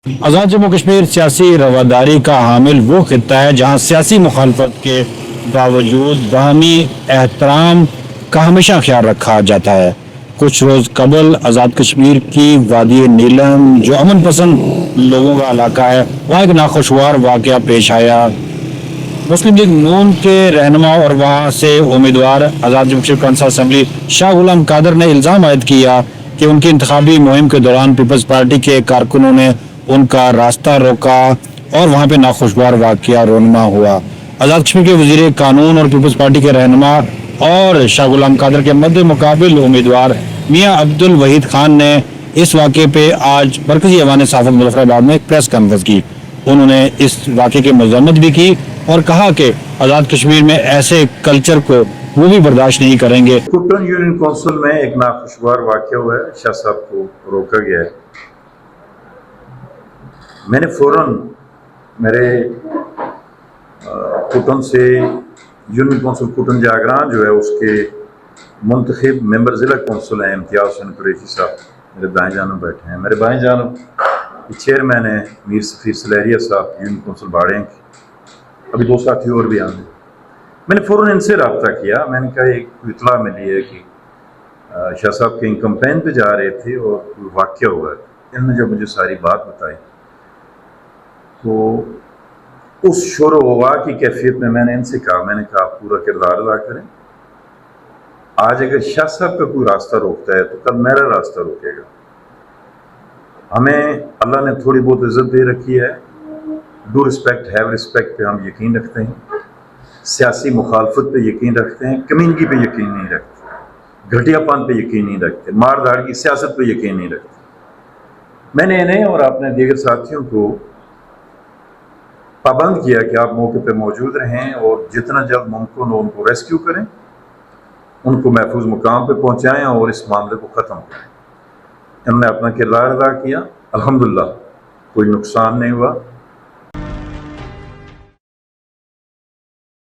आज़ाद जम्मू कश्मीर सियासी रवादारी का हामिल वो खित्ता है जहाँ सियासी मुखालफत के बावजूद बाहमी एहतराम का हमेशा ख्याल रखा जाता है। कुछ रोज़ कबल आज़ाद कश्मीर की वादी नीलम जो अमन पसंद लोगों का इलाका है वहाँ एक नाखुशगवार वाक़या पेश आया। मुस्लिम लीग नून के रहनुमा और वहाँ से उम्मीदवार आज़ाद जम्मू कश्मीर कौंसिल असम्बली शाह गुलाम कादर ने इल्ज़ाम आयद किया कि उनकी इंतखाबी मुहिम के दौरान पीपल्स पार्टी के कारकुनों ने उनका रास्ता रोका और वहाँ पे नाखुशगवार वाक़या रोनमा हुआ। आज़ाद कश्मीर के वज़ीर कानून और पीपल्स पार्टी के रहनुमा और शाह गुलाम कादर के मद्दे मुकाबिल उम्मीदवार मियाँ अब्दुल वहीद खान ने इस वाक़े पे आज मरकज़ी ऐवान सहाफ़त मुज़फ़्फ़राबाद में एक प्रेस कॉन्फ्रेंस की। उन्होंने इस वाक़े की मज़म्मत भी की और कहा कि आज़ाद कश्मीर में ऐसे कल्चर को वो भी बर्दाश्त नहीं करेंगे। कुटन यूनियन काउंसिल में एक नाखुशगवार वाक़या हुआ है, शाह साहब को रोका गया है। मैंने फ़ौरन मेरे कुटन से यूनियन काउंसिल कुटन जागरान जो है उसके मुंतखब मेंबर ज़िला काउंसिल हैं इम्तियाज़ हुसैन कुरैशी साहब, मेरे दाएं जानब बैठे हैं। मेरे बाएं जानब चेयरमैन है मीर सफ़ीर सलहरिया साहब यूनियन काउंसिल बाड़े हैं। अभी दो साथी और भी आए। मैंने फ़ौरन इनसे रब्ता किया। मैंने कहा एक इतला मिली है कि शाह साहब कहीं कैंपेन पे जा रहे थे और कोई वाक़या हुआ है। इन्होंने जब मुझे सारी बात बताई तो उस शोर ववा की कैफियत में मैंने इनसे कहा, मैंने कहा आप पूरा किरदार अदा करें। आज अगर शाह साहब का कोई रास्ता रोकता है तो कल मेरा रास्ता रोकेगा। हमें अल्लाह ने थोड़ी बहुत इज़्ज़त दे रखी है। डू रिस्पेक्ट हैव रिस्पेक्ट पे हम यकीन रखते हैं, सियासी मुखालफत पे यकीन रखते हैं, कमीनगी पे यकीन नहीं रखते, घटियापन पे यकीन नहीं रखते, मार धाड़ की सियासत पे यकीन नहीं रखते। मैंने इन्हें और अपने दीगर साथियों को पाबंद किया कि आप मौके पे मौजूद रहें और जितना जल्द मुमकिन हो उनको रेस्क्यू करें, उनको महफूज मुकाम पे पहुँचाएँ और इस मामले को ख़त्म करें। इन्होंने अपना किरदार अदा किया। अल्हम्दुलिल्लाह कोई नुकसान नहीं हुआ।